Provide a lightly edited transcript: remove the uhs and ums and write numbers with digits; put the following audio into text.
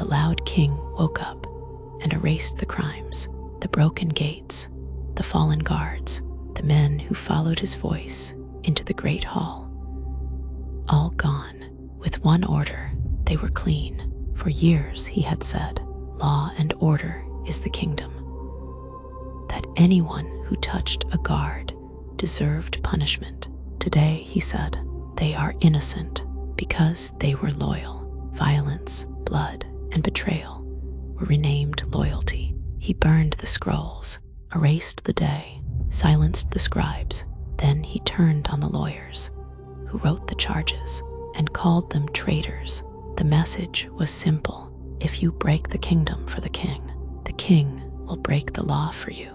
the loud king woke up and erased the crimes, the broken gates, the fallen guards, the men who followed his voice into the great hall. All gone. With one order, they were clean. For years, he had said, law and order is the kingdom. That anyone who touched a guard deserved punishment. Today, he said, they are innocent because they were loyal. Violence, blood, and betrayal were renamed loyalty. He burned the scrolls, erased the day, silenced the scribes. Then he turned on the lawyers who wrote the charges and called them traitors. The message was simple. If you break the kingdom for the king will break the law for you.